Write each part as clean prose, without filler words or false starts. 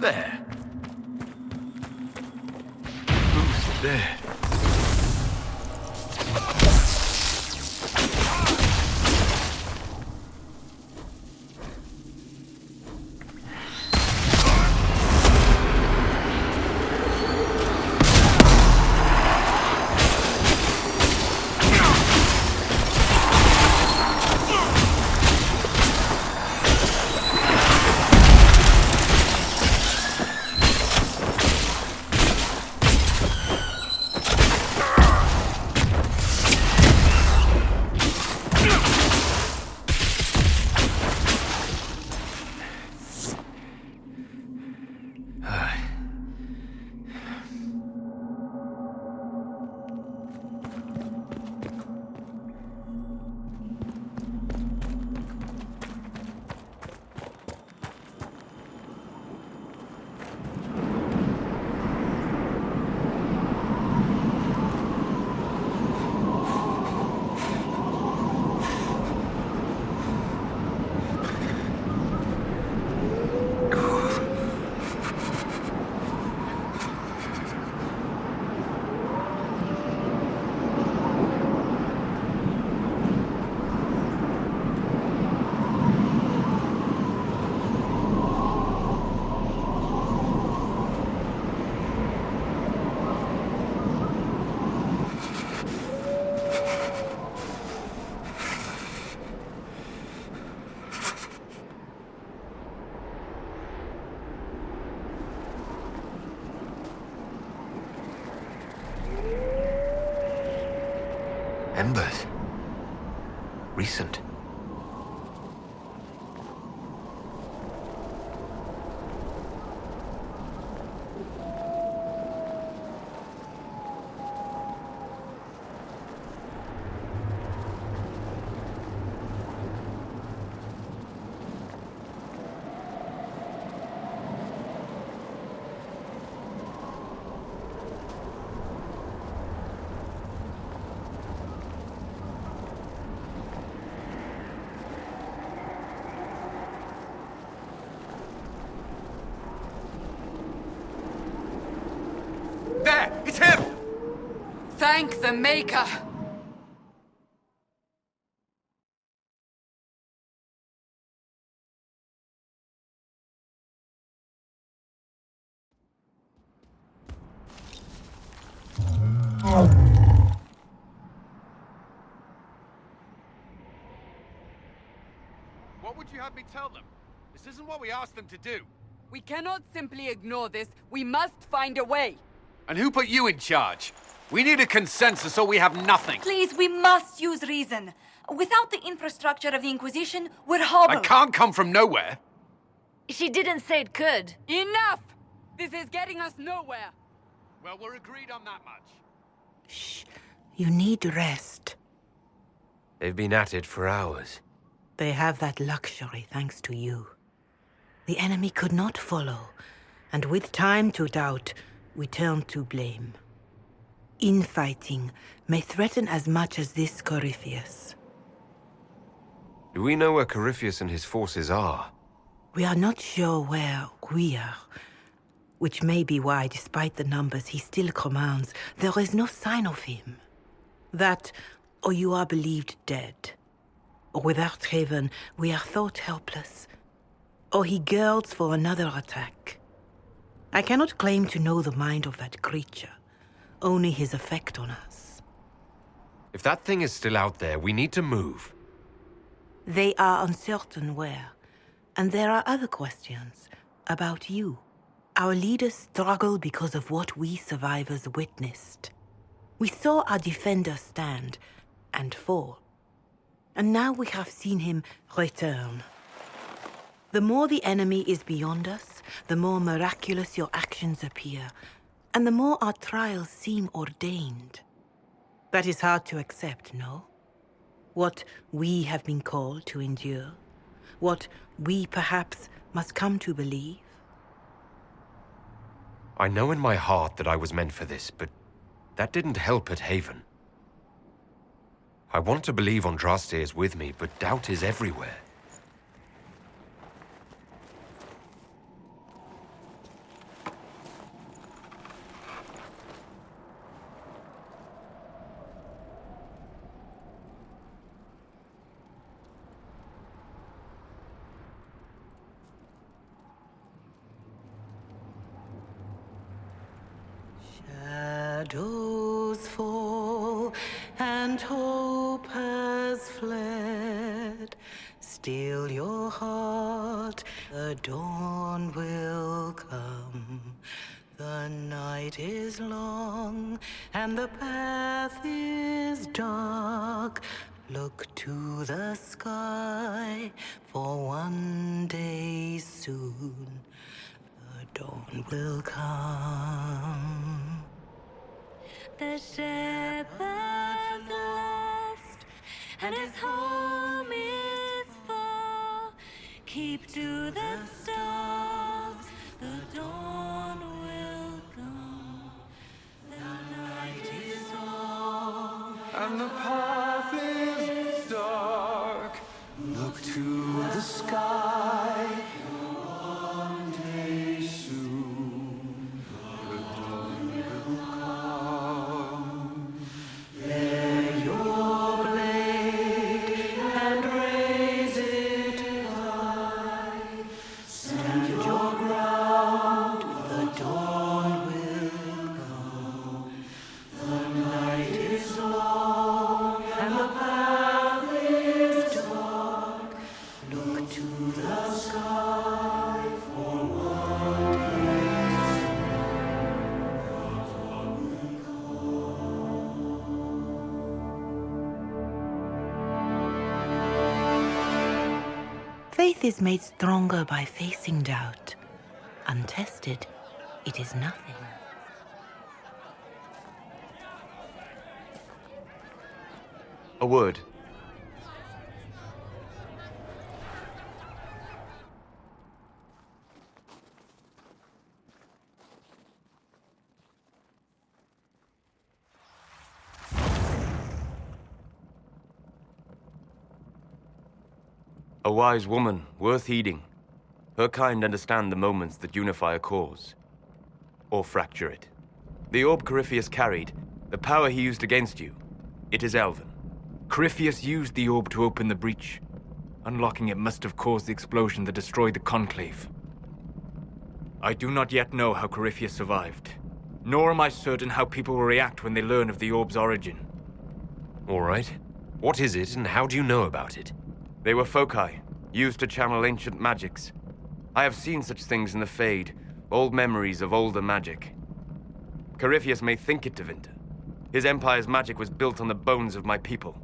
There. Who's there? Embers. Recent. There! It's him! Thank the Maker! What would you have me tell them? This isn't what we asked them to do. We cannot simply ignore this. We must find a way. And who put you in charge? We need a consensus or we have nothing. Please, we must use reason. Without the infrastructure of the Inquisition, we're hobbled. I can't come from nowhere. She didn't say it could. Enough! This is getting us nowhere. Well, we're agreed on that much. Shh. You need rest. They've been at it for hours. They have that luxury thanks to you. The enemy could not follow, and with time to doubt, we turn to blame. Infighting may threaten as much as this Corypheus. Do we know where Corypheus and his forces are? We are not sure where we are, which may be why, despite the numbers he still commands, there is no sign of him. That, or you are believed dead. Or without Haven, we are thought helpless. Or he girds for another attack. I cannot claim to know the mind of that creature, only his effect on us. If that thing is still out there, we need to move. They are uncertain where. And there are other questions about you. Our leaders struggle because of what we survivors witnessed. We saw our defender stand and fall. And now we have seen him return. The more the enemy is beyond us, the more miraculous your actions appear, and the more our trials seem ordained. That is hard to accept, no? What we have been called to endure, what we perhaps must come to believe. I know in my heart that I was meant for this, but that didn't help at Haven. I want to believe Andraste is with me, but doubt is everywhere. Shadows fall and hope has fled. Still your heart, the dawn will come. The night is long and the path is dark. Look to the sky, for one day soon the dawn will come. The shepherd's lost, and his home is far. Keep to the stars, the dawn will come. The night is long, And the path is dark. Look to the sky. One day soon, the dawn will come. Bear your blade and raise it high. Stand your ground, the dawn will come. The night is long and the path is dark. Look to the sky for one day. Faith is made stronger by facing doubt. Untested, it is nothing. A word. A wise woman, worth heeding. Her kind understand the moments that unify a cause. Or fracture it. The orb Corypheus carried, the power he used against you, it is Elven. Corypheus used the orb to open the breach. Unlocking it must have caused the explosion that destroyed the Conclave. I do not yet know how Corypheus survived, nor am I certain how people will react when they learn of the orb's origin. All right. What is it, and how do you know about it? They were foci, used to channel ancient magics. I have seen such things in the Fade, old memories of older magic. Corypheus may think it Tevinter. His empire's magic was built on the bones of my people.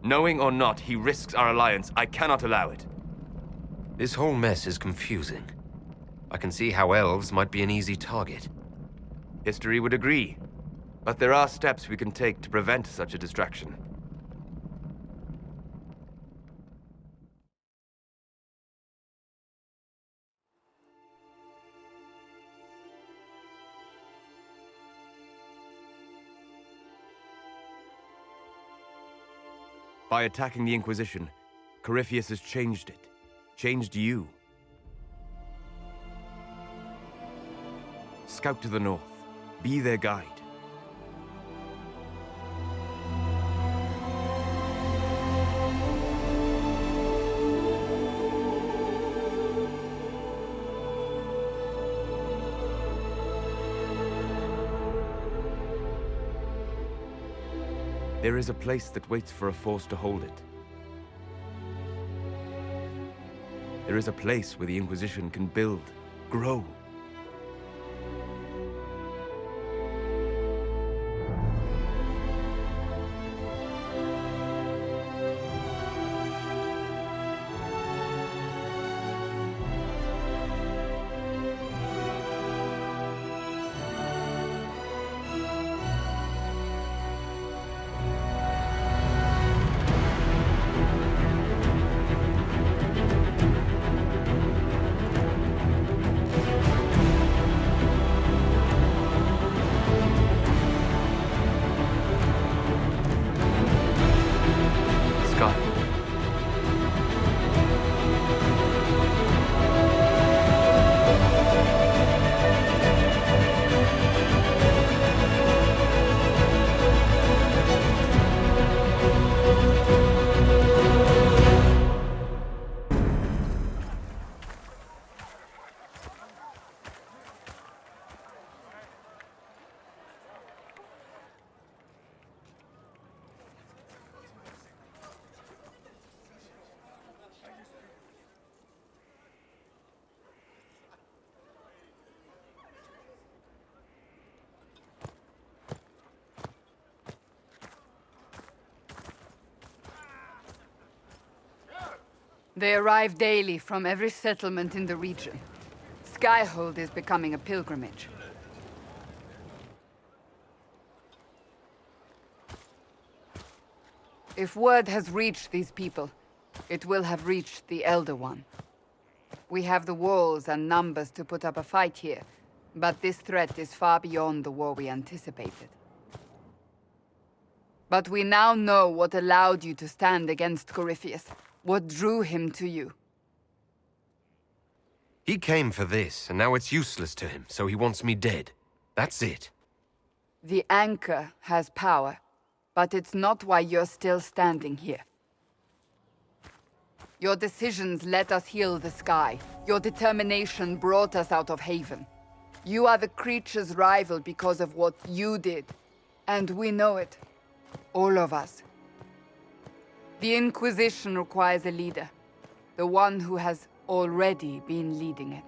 Knowing or not, he risks our alliance. I cannot allow it. This whole mess is confusing. I can see how elves might be an easy target. History would agree, but there are steps we can take to prevent such a distraction. By attacking the Inquisition, Corypheus has changed it. Changed you. Scout to the north. Be their guide. There is a place that waits for a force to hold it. There is a place where the Inquisition can build, grow. They arrive daily from every settlement in the region. Skyhold is becoming a pilgrimage. If word has reached these people, it will have reached the Elder One. We have the walls and numbers to put up a fight here, but this threat is far beyond the war we anticipated. But we now know what allowed you to stand against Corypheus, what drew him to you. He came for this, and now it's useless to him, so he wants me dead. That's it. The Anchor has power, but it's not why you're still standing here. Your decisions let us heal the sky. Your determination brought us out of Haven. You are the creature's rival because of what you did. And we know it. All of us. The Inquisition requires a leader. The one who has already been leading it.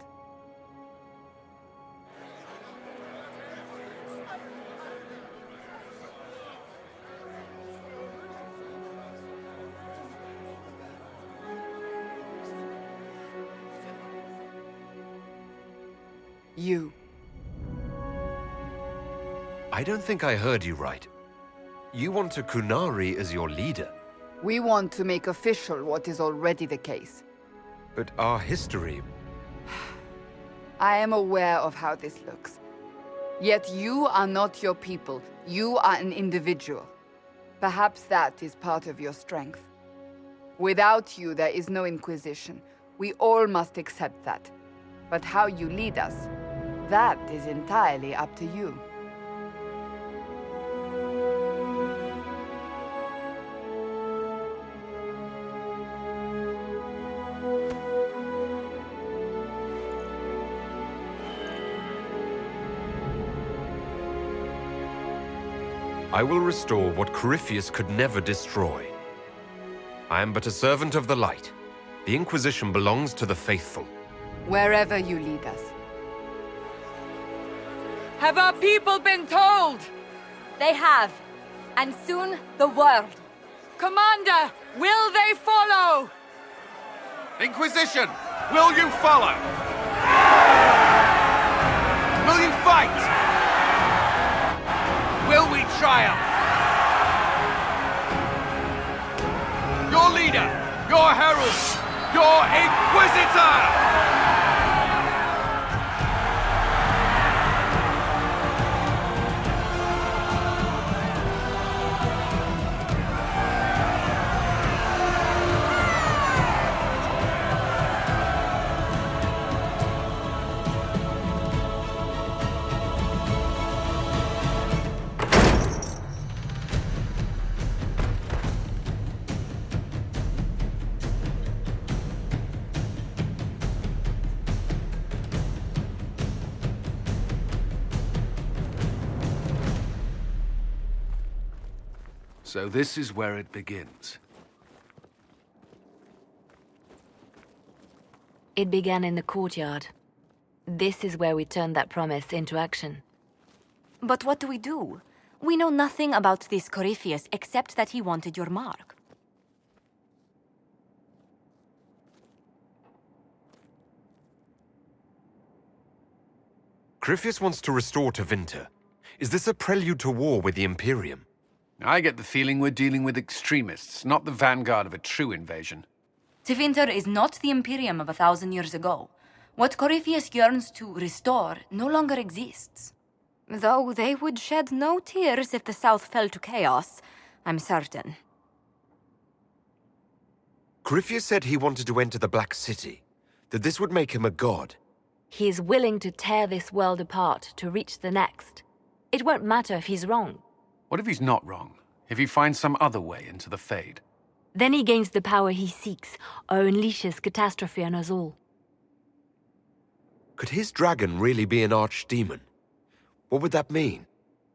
You. I don't think I heard you right. You want a Kunari as your leader? We want to make official what is already the case. But our history... I am aware of how this looks. Yet you are not your people. You are an individual. Perhaps that is part of your strength. Without you, there is no Inquisition. We all must accept that. But how you lead us, that is entirely up to you. I will restore what Corypheus could never destroy. I am but a servant of the light. The Inquisition belongs to the faithful. Wherever you lead us. Have our people been told? They have. And soon, the world. Commander, will they follow? Inquisition, will you follow? Will you fight? Will we triumph? Your leader, your herald, your Inquisitor! So this is where it begins. It began in the courtyard. This is where we turned that promise into action. But what do we do? We know nothing about this Corypheus except that he wanted your mark. Corypheus wants to restore Tevinter. Is this a prelude to war with the Imperium? I get the feeling we're dealing with extremists, not the vanguard of a true invasion. Tevinter is not the Imperium of 1,000 years ago. What Corypheus yearns to restore no longer exists. Though they would shed no tears if the South fell to chaos, I'm certain. Corypheus said he wanted to enter the Black City, that this would make him a god. He is willing to tear this world apart to reach the next. It won't matter if he's wrong. What if he's not wrong? If he finds some other way into the Fade? Then he gains the power he seeks, or unleashes catastrophe on us all. Could his dragon really be an archdemon? What would that mean?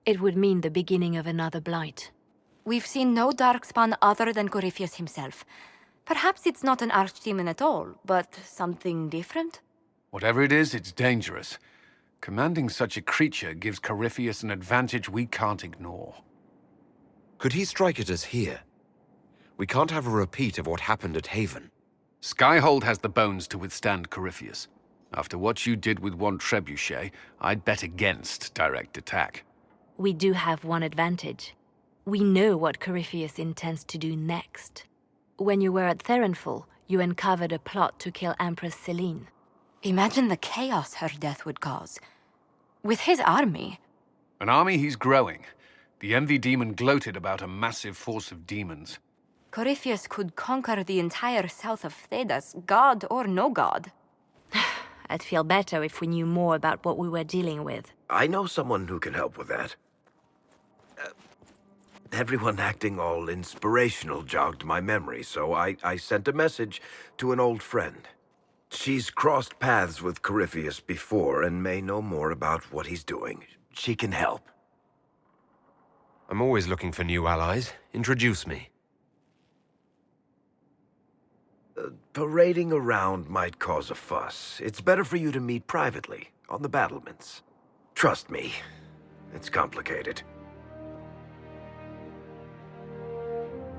It would mean the beginning of another blight. We've seen no darkspawn other than Corypheus himself. Perhaps it's not an archdemon at all, but something different? Whatever it is, it's dangerous. Commanding such a creature gives Corypheus an advantage we can't ignore. Could he strike at us here? We can't have a repeat of what happened at Haven. Skyhold has the bones to withstand Corypheus. After what you did with one trebuchet, I'd bet against direct attack. We do have one advantage. We know what Corypheus intends to do next. When you were at Therenfall, you uncovered a plot to kill Empress Selene. Imagine the chaos her death would cause. With his army. An army he's growing. The Envy Demon gloated about a massive force of demons. Corypheus could conquer the entire south of Thedas, god or no god. I'd feel better if we knew more about what we were dealing with. I know someone who can help with that. Everyone acting all inspirational jogged my memory, so I sent a message to an old friend. She's crossed paths with Corypheus before and may know more about what he's doing. She can help. I'm always looking for new allies. Introduce me. Parading around might cause a fuss. It's better for you to meet privately, on the battlements. Trust me, it's complicated.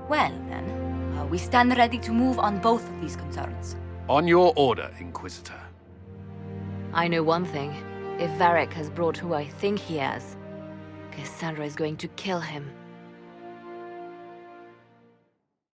Well, then, we stand ready to move on both of these concerns. On your order, Inquisitor. I know one thing. If Varric has brought who I think he has, Cassandra is going to kill him.